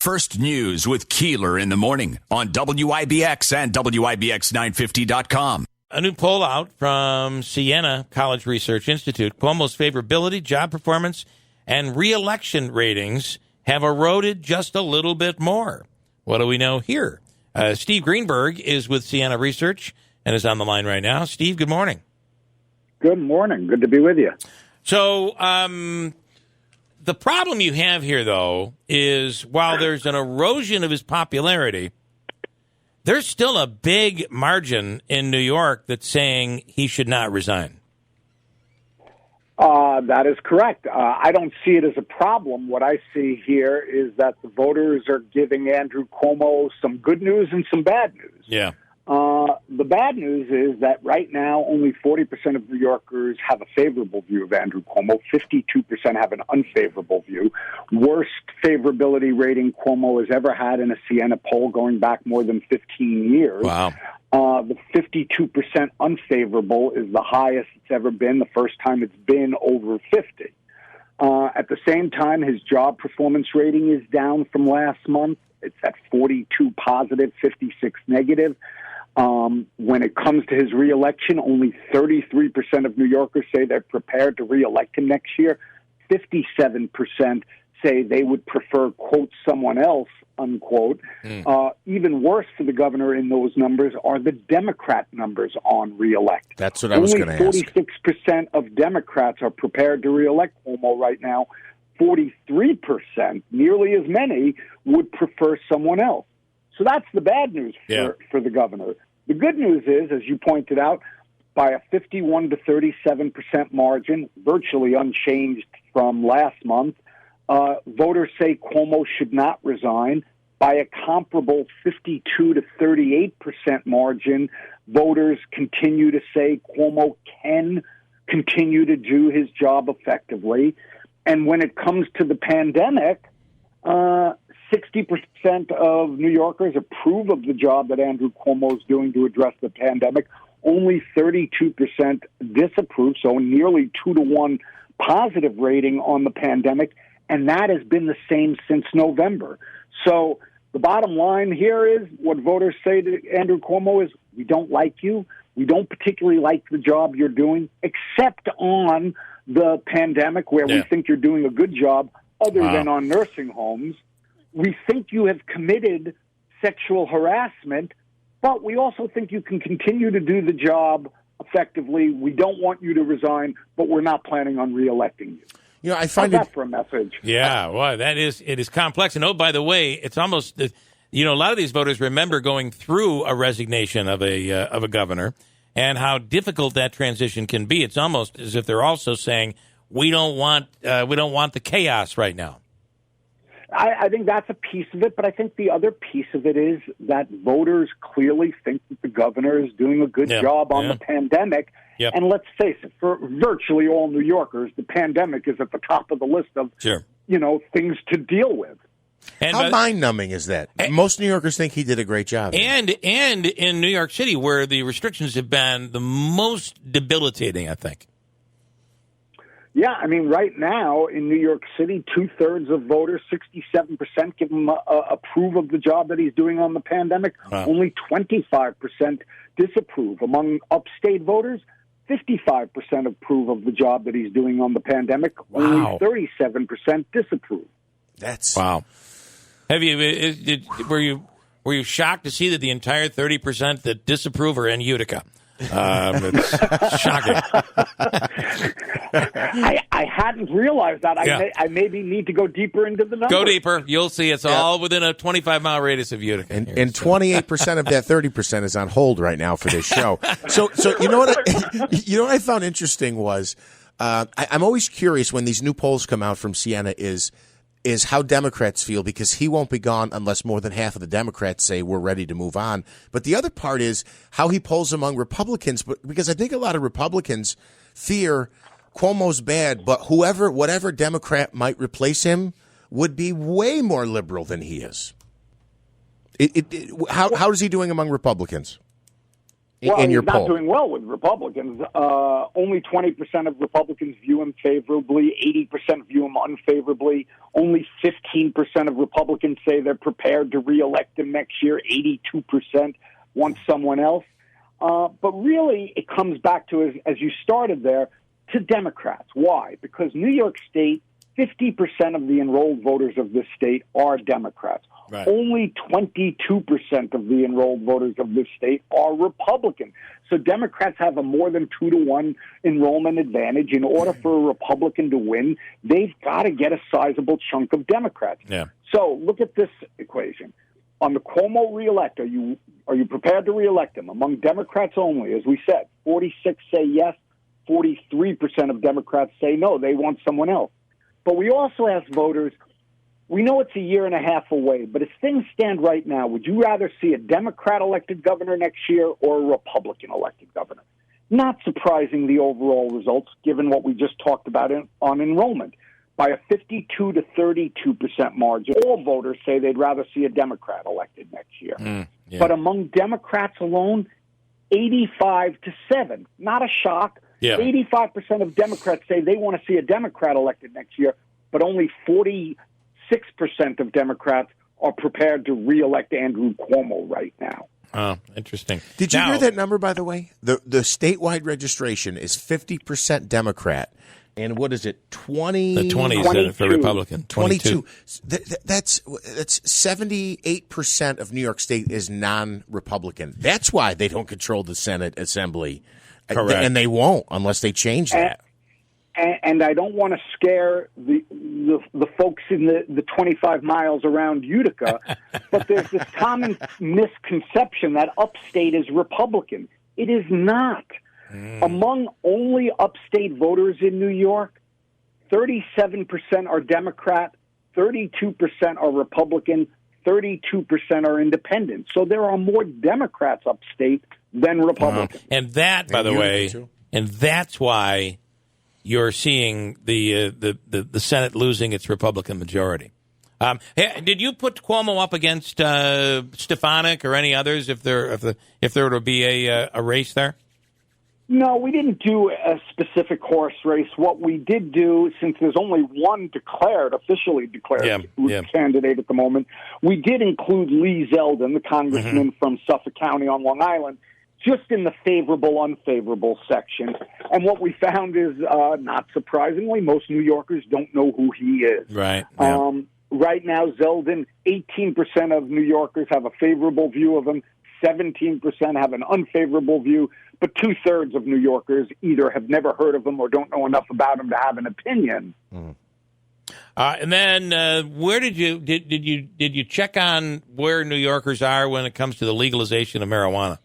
First News with Keeler in the morning on WIBX and WIBX950.com. A new poll out from Sienna College Research Institute. Cuomo's favorability, job performance, and re-election ratings have eroded just a little bit more. What do we know here? Steve Greenberg is with Sienna Research and is on the line right now. Steve, good morning. Good morning. Good to be with you. So, the problem you have here, though, is while there's an erosion of his popularity, there's still a big margin in New York that's saying he should not resign. That is correct. I don't see it as a problem. What I see here is that the voters are giving Andrew Cuomo some good news and some bad news. Yeah. The bad news is that right now only 40% of New Yorkers have a favorable view of Andrew Cuomo. 52% have an unfavorable view. Worst favorability rating Cuomo has ever had in a Sienna poll going back more than 15 years. Wow. The 52% unfavorable is the highest it's ever been, the first time it's been over 50. At the same time, his job performance rating is down from last month. It's at 42 positive, 56 negative. When it comes to his reelection, only 33% of New Yorkers say they're prepared to reelect him next year. 57% say they would prefer, quote, someone else, unquote. Even worse for the governor in those numbers are the Democrat numbers on reelect. That's what I was going to ask. Only 46% of Democrats are prepared to reelect Cuomo right now. 43%, nearly as many, would prefer someone else. So that's the bad news for the governor. The good news is, as you pointed out, by a 51 to 37% margin, virtually unchanged from last month, voters say Cuomo should not resign. By a comparable 52 to 38% margin, voters continue to say Cuomo can continue to do his job effectively. And when it comes to the pandemic, 60% of New Yorkers approve of the job that Andrew Cuomo is doing to address the pandemic. Only 32% disapprove, so nearly 2-to-1 positive rating on the pandemic, and that has been the same since November. So the bottom line here is what voters say to Andrew Cuomo is, we don't like you. We don't particularly like the job you're doing, except on the pandemic where we think you're doing a good job, other than on nursing homes. We think you have committed sexual harassment, but we also think you can continue to do the job effectively. We don't want you to resign, but we're not planning on reelecting you. You know, I find that for a message. Yeah, well, it is complex. And oh, by the way, it's almost, a lot of these voters remember going through a resignation of a governor and how difficult that transition can be. It's almost as if they're also saying, we don't want the chaos right now. I think that's a piece of it, but I think the other piece of it is that voters clearly think that the governor is doing a good job on the pandemic. Yep. And let's face it, for virtually all New Yorkers, the pandemic is at the top of the list of, things to deal with. And how mind-numbing is that? Most New Yorkers think he did a great job. And in New York City, where the restrictions have been the most debilitating, I think. Yeah, I mean, right now in New York City, 2/3 of voters, 67%, give him approve of the job that he's doing on the pandemic. Wow. Only 25% disapprove. Among upstate voters, 55% approve of the job that he's doing on the pandemic. Wow. Only 37% disapprove. That's wow. Have you were you shocked to see that the entire 30% that disapprove are in Utica? It's shocking. I hadn't realized that. I maybe need to go deeper into the numbers. Go deeper. You'll see it's all within a 25-mile radius of Utica. And 28% of that 30% is on hold right now for this show. So you know what I found interesting was I'm always curious when these new polls come out from Sienna is how Democrats feel, because he won't be gone unless more than half of the Democrats say we're ready to move on. But the other part is how he polls among Republicans, because I think a lot of Republicans fear Cuomo's bad, but whatever Democrat might replace him would be way more liberal than he is. How is he doing among Republicans? in your he's not poll? doing well with Republicans. Only 20% of Republicans view him favorably. 80% view him unfavorably. Only 15% of Republicans say they're prepared to reelect him next year. 82% want someone else. But really, it comes back to, as you started there, to Democrats. Why? Because New York State, 50% of the enrolled voters of this state are Democrats. Right. Only 22% of the enrolled voters of this state are Republican. So Democrats have a more than 2-to-1 enrollment advantage. In order for a Republican to win, they've got to get a sizable chunk of Democrats. Yeah. So look at this equation. On the Cuomo reelect, are you prepared to reelect him? Among Democrats only, as we said, 46 say yes, 43% of Democrats say no, they want someone else. But we also ask voters, we know it's a year and a half away, but as things stand right now, would you rather see a Democrat-elected governor next year or a Republican-elected governor? Not surprising, the overall results, given what we just talked about on enrollment. By a 52 to 32% margin, all voters say they'd rather see a Democrat elected next year. But among Democrats alone, 85 to 7. Not a shock. Yeah. 85% of Democrats say they want to see a Democrat elected next year, but only 46% of Democrats are prepared to reelect Andrew Cuomo right now. Oh, interesting. Did you hear that number, by the way? The statewide registration is 50% Democrat. And what is it, 20? The 20 is for Republican. 22. That's 78% of New York State is non-Republican. That's why they don't control the Senate Assembly. Correct. And they won't unless they change that. And I don't want to scare the folks in the 25 miles around Utica, but there's this common misconception that upstate is Republican. It is not. Among only upstate voters in New York, 37% are Democrat, 32% are Republican, 32% are independent. So there are more Democrats upstate than Republicans. And that, by the way, and that's why you're seeing the Senate losing its Republican majority. Hey, did you put Cuomo up against Stefanik or any others if there were to be a race there? No, we didn't do a specific horse race. What we did do, since there's only one officially declared candidate at the moment, we did include Lee Zeldin, the congressman from Suffolk County on Long Island, just in the favorable, unfavorable section. And what we found is, not surprisingly, most New Yorkers don't know who he is. Right. Yeah. Right now, Zeldin, 18% of New Yorkers have a favorable view of him, 17% have an unfavorable view, but 2/3 of New Yorkers either have never heard of him or don't know enough about him to have an opinion. And then, where did you check on where New Yorkers are when it comes to the legalization of marijuana?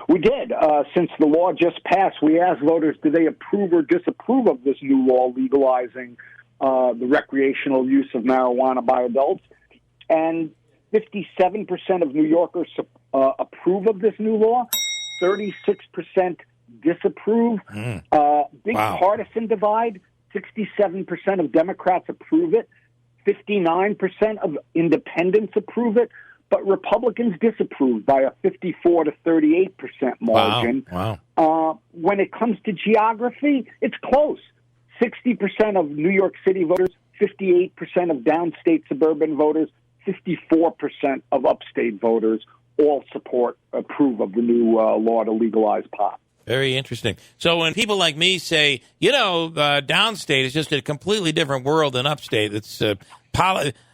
We did. Since the law just passed, we asked voters, do they approve or disapprove of this new law legalizing the recreational use of marijuana by adults? And 57% of New Yorkers approve of this new law. 36% disapprove. Big partisan divide. 67% of Democrats approve it. 59% of independents approve it. But Republicans disapprove by a 54 to 38% margin. Wow. When it comes to geography, it's close. 60% of New York City voters, 58% of downstate suburban voters, 54% of upstate voters all approve of the new law to legalize pot. Very interesting. So when people like me say, downstate is just a completely different world than upstate, it's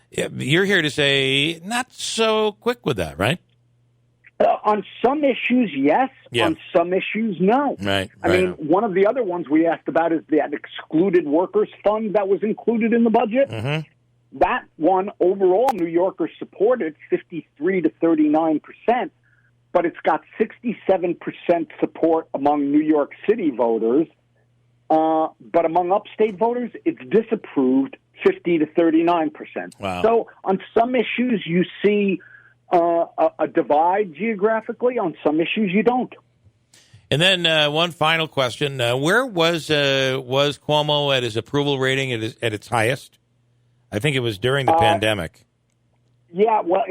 you're here to say not so quick with that, right? On some issues, yes. Yeah. On some issues, no. Right. I mean, one of the other ones we asked about is that excluded workers fund that was included in the budget. That one, overall, New Yorkers supported 53 to 39%, but it's got 67% support among New York City voters. But among upstate voters, it's disapproved 50 to 39%. Wow. So on some issues, you see a divide geographically. On some issues, you don't. And then one final question: where was Cuomo at his approval rating at its highest? I think it was during the pandemic. Yeah, well,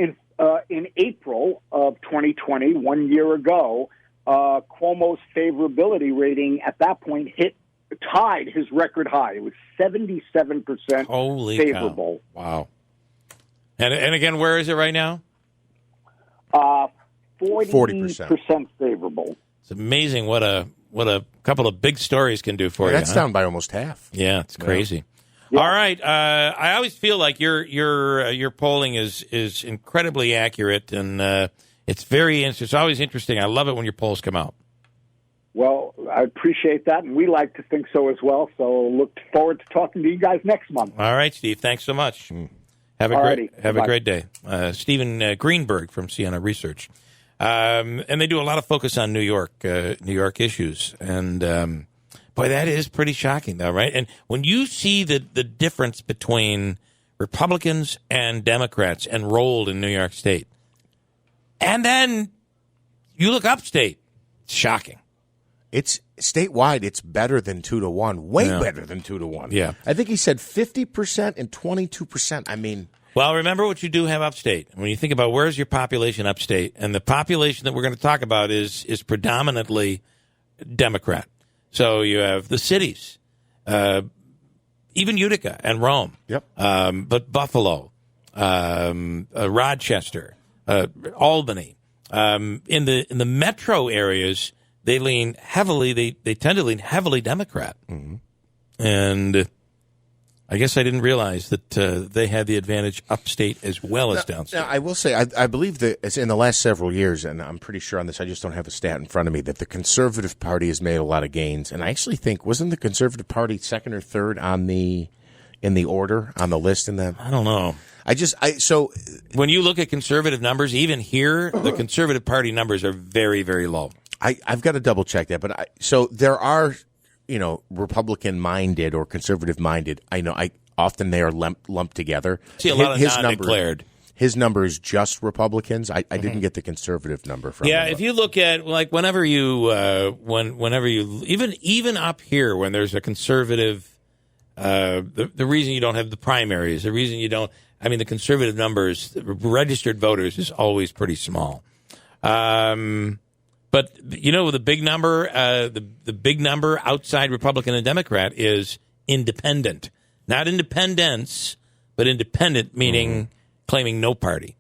in April of 2020, 1 year ago, Cuomo's favorability rating at that point tied his record high. It was 77% Holy favorable. Cow. Wow. And again, where is it right now? 40% favorable. It's amazing what a couple of big stories can do for you. That's down by almost half. Yeah, it's crazy. Yeah. All right, I always feel like your polling is incredibly accurate, and it's very interesting. It's always interesting. I love it when your polls come out. Well, I appreciate that, and we like to think so as well. So look forward to talking to you guys next month. All right, Steve. Thanks so much. Have a great day. Stephen Greenberg from Sienna Research. And they do a lot of focus on New York issues. And, boy, that is pretty shocking, though, right? And when you see the difference between Republicans and Democrats enrolled in New York State, and then you look upstate, it's shocking. It's statewide. It's better than 2-1. Way better than 2-1. Yeah. I think he said 50% and 22%. I mean, well, remember what you do have upstate. When you think about where's your population upstate, and the population that we're going to talk about is predominantly Democrat. So you have the cities, even Utica and Rome. Yep. But Buffalo, Rochester, Albany. In the metro areas, they lean heavily. They tend to lean heavily Democrat, and I guess I didn't realize that they had the advantage upstate as well as downstate. Now, I will say, I believe that it's in the last several years, and I'm pretty sure on this, I just don't have a stat in front of me, that the Conservative Party has made a lot of gains. And I actually think, wasn't the Conservative Party second or third in the order, on the list in that? I don't know. So when you look at conservative numbers, even here, the Conservative Party numbers are very, very low. I've got to double check that, but so there are, Republican-minded or conservative-minded. Often they are lumped together. See a lot of non-declared. His number is just Republicans. I didn't get the conservative number from him. Yeah, if you look at whenever you even up here when there's a conservative, the reason you don't have the primaries, the reason you don't. I mean, the conservative numbers, the registered voters, is always pretty small. But the big number, the big number outside Republican and Democrat is independent, not independents, but independent, meaning claiming no party.